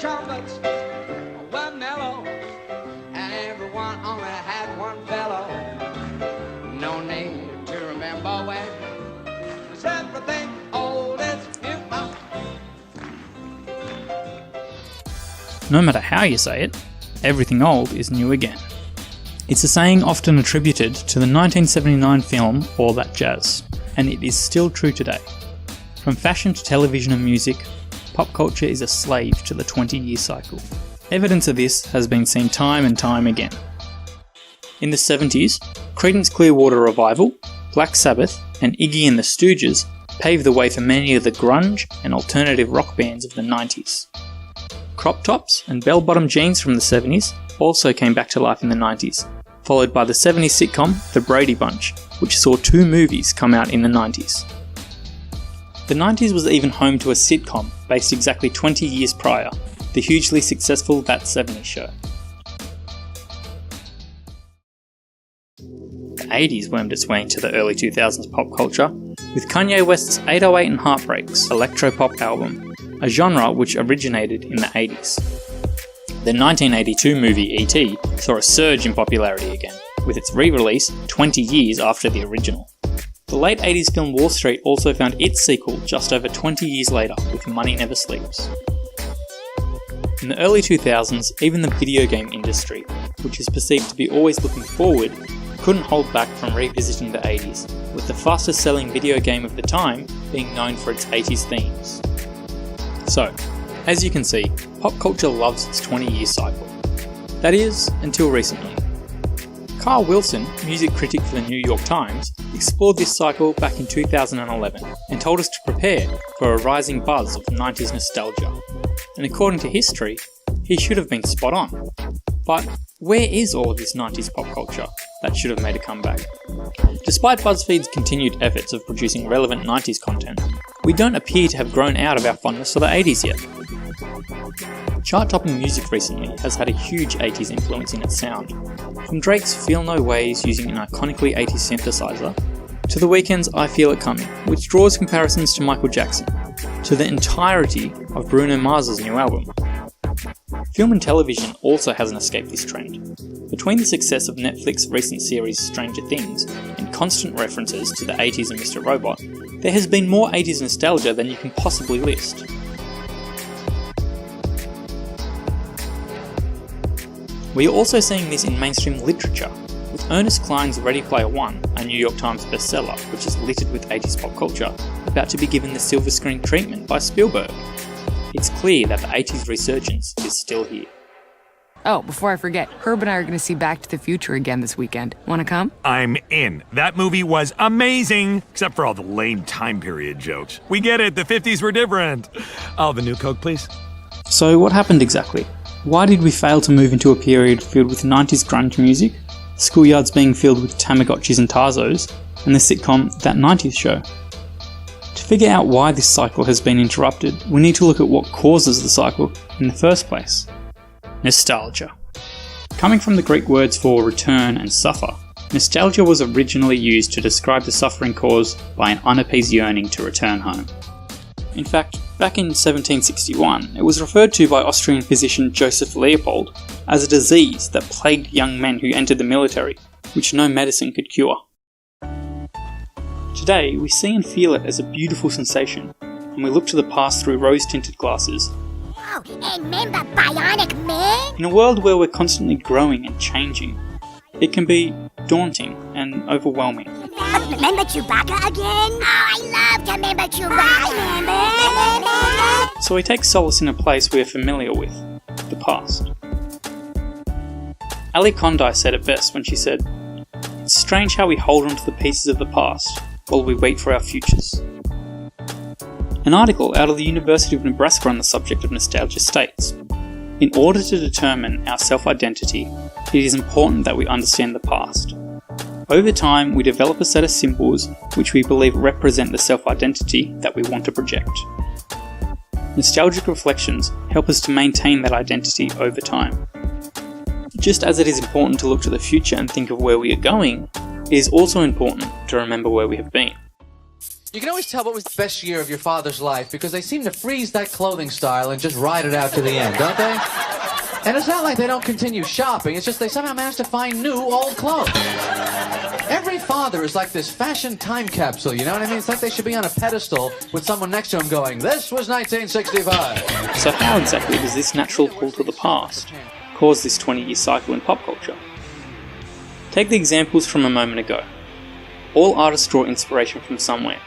trumpets were mellow, and everyone only had one fellow. No need to remember when, 'cause everything old is new. No matter how you say it, everything old is new again. It's a saying often attributed to the 1979 film All That Jazz, and it is still true today. From fashion to television and music, pop culture is a slave to the 20-year cycle. Evidence of this has been seen time and time again. In the 70s, Creedence Clearwater Revival, Black Sabbath, and Iggy and the Stooges paved the way for many of the grunge and alternative rock bands of the 90s. Crop tops and bell-bottom jeans from the 70s also came back to life in the 90s, followed by the 70s sitcom The Brady Bunch, which saw 2 movies come out in the 90s. The 90s was even home to a sitcom based exactly 20 years prior, the hugely successful That 70s Show. The 80s wormed its way into the early 2000s pop culture, with Kanye West's 808 and Heartbreaks electropop album, a genre which originated in the 80s. The 1982 movie E.T. saw a surge in popularity again, with its re-release 20 years after the original. The late 80s film Wall Street also found its sequel just over 20 years later with Money Never Sleeps. In the early 2000s, even the video game industry, which is perceived to be always looking forward, couldn't hold back from revisiting the 80s, with the fastest selling video game of the time being known for its 80s themes. So, as you can see, pop culture loves its 20-year cycle. That is, until recently. Carl Wilson, music critic for the New York Times, explored this cycle back in 2011 and told us to prepare for a rising buzz of 90s nostalgia. And according to history, he should have been spot on. But where is all of this 90s pop culture that should have made a comeback? Despite BuzzFeed's continued efforts of producing relevant 90s content, we don't appear to have grown out of our fondness for the 80s yet. Chart-topping music recently has had a huge 80s influence in its sound, from Drake's Feel No Ways using an iconically 80s synthesizer, to The Weeknd's I Feel It Coming, which draws comparisons to Michael Jackson, to the entirety of Bruno Mars's new album. Film and television also hasn't escaped this trend. Between the success of Netflix's recent series Stranger Things and constant references to the 80s and Mr. Robot, there has been more 80s nostalgia than you can possibly list. We are also seeing this in mainstream literature, with Ernest Cline's Ready Player One, a New York Times bestseller which is littered with 80s pop culture, about to be given the silver screen treatment by Spielberg. It's clear that the 80s resurgence is still here. Oh, before I forget, Herb and I are going to see Back to the Future again this weekend. Want to come? I'm in. That movie was amazing, except for all the lame time period jokes. We get it, the 50s were different. Oh, the new Coke, please. So what happened exactly? Why did we fail to move into a period filled with 90s grunge music, schoolyards being filled with Tamagotchis and Tarzos, and the sitcom That 90s Show? To figure out why this cycle has been interrupted, we need to look at what causes the cycle in the first place. Nostalgia. Coming from the Greek words for return and suffer, nostalgia was originally used to describe the suffering caused by an unappeased yearning to return home. In fact, back in 1761, it was referred to by Austrian physician Joseph Leopold as a disease that plagued young men who entered the military, which no medicine could cure. Today, we see and feel it as a beautiful sensation, and we look to the past through rose-tinted glasses. Oh, and remember Bionic Man? In a world where we're constantly growing and changing, it can be daunting and overwhelming. Remember Chewbacca again? Oh, I love to remember Chewbacca. Remember? So we take solace in a place we are familiar with, the past. Ali Condé said it best when she said, "It's strange how we hold on to the pieces of the past while we wait for our futures." An article out of the University of Nebraska on the subject of nostalgia states, "In order to determine our self-identity, it is important that we understand the past. Over time, we develop a set of symbols which we believe represent the self-identity that we want to project. Nostalgic reflections help us to maintain that identity over time. Just as it is important to look to the future and think of where we are going, it is also important to remember where we have been." You can always tell what was the best year of your father's life because they seem to freeze that clothing style and just ride it out to the end, don't they? And it's not like they don't continue shopping, it's just they somehow manage to find new old clothes. Every father is like this fashion time capsule, you know what I mean? It's like they should be on a pedestal with someone next to them going, "This was 1965. So how exactly does this natural pull to the past cause this 20-year cycle in pop culture? Take the examples from a moment ago. All artists draw inspiration from somewhere,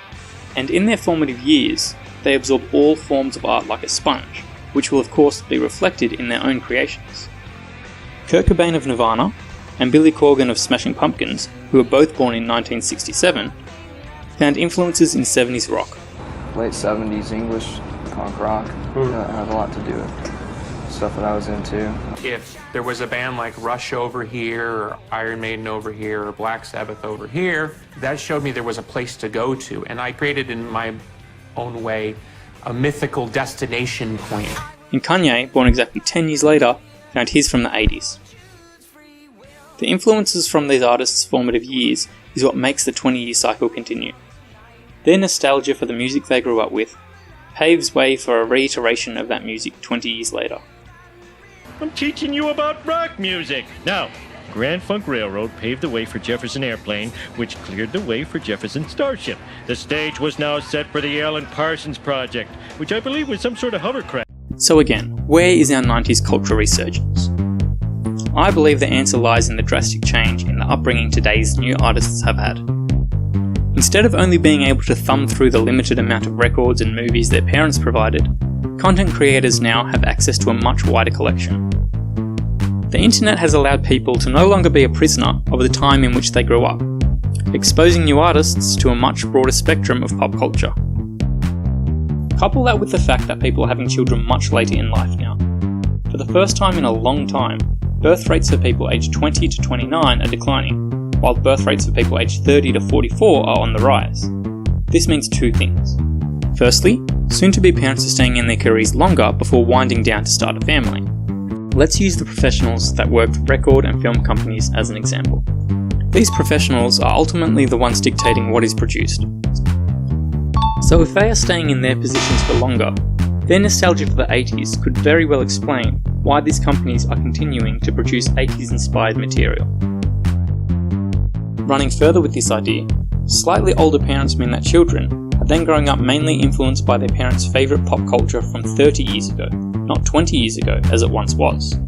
and in their formative years, they absorb all forms of art like a sponge, which will of course be reflected in their own creations. Kurt Cobain of Nirvana and Billy Corgan of Smashing Pumpkins, who were both born in 1967, found influences in 70s rock. Late 70s English punk rock had a lot to do with stuff that I was into. If there was a band like Rush over here, or Iron Maiden over here, or Black Sabbath over here, that showed me there was a place to go to, and I created in my own way a mythical destination point. And Kanye, born exactly 10 years later, found his from the 80s. The influences from these artists' formative years is what makes the 20-year cycle continue. Their nostalgia for the music they grew up with paves way for a reiteration of that music 20 years later. I'm teaching you about rock music. Now, Grand Funk Railroad paved the way for Jefferson Airplane, which cleared the way for Jefferson Starship. The stage was now set for the Alan Parsons Project, which I believe was some sort of hovercraft. So again, where is our 90s cultural resurgence? I believe the answer lies in the drastic change in the upbringing today's new artists have had. Instead of only being able to thumb through the limited amount of records and movies their parents provided, content creators now have access to a much wider collection. The internet has allowed people to no longer be a prisoner of the time in which they grew up, exposing new artists to a much broader spectrum of pop culture. Couple that with the fact that people are having children much later in life now. For the first time in a long time, birth rates for people aged 20 to 29 are declining, while birth rates for people aged 30 to 44 are on the rise. This means two things. Firstly, soon-to-be parents are staying in their careers longer before winding down to start a family. Let's use the professionals that work for record and film companies as an example. These professionals are ultimately the ones dictating what is produced. So if they are staying in their positions for longer, their nostalgia for the 80s could very well explain why these companies are continuing to produce 80s-inspired material. Running further with this idea, slightly older parents mean that children are then growing up mainly influenced by their parents' favourite pop culture from 30 years ago, not 20 years ago as it once was.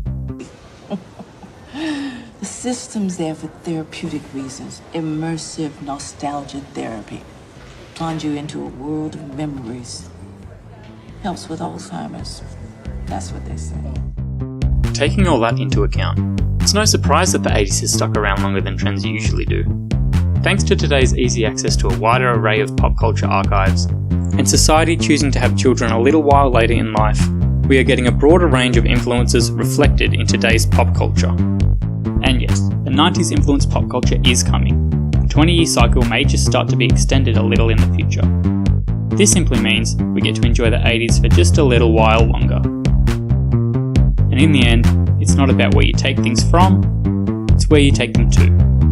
The system's there for therapeutic reasons, immersive nostalgia therapy. Plunge you into a world of memories. Helps with Alzheimer's. That's what they say. Taking all that into account, it's no surprise that the 80s has stuck around longer than trends usually do. Thanks to today's easy access to a wider array of pop culture archives, and society choosing to have children a little while later in life, we are getting a broader range of influences reflected in today's pop culture. And yes, the 90s influenced pop culture is coming. The 20-year cycle may just start to be extended a little in the future. This simply means we get to enjoy the 80s for just a little while longer. And in the end, it's not about where you take things from, it's where you take them to.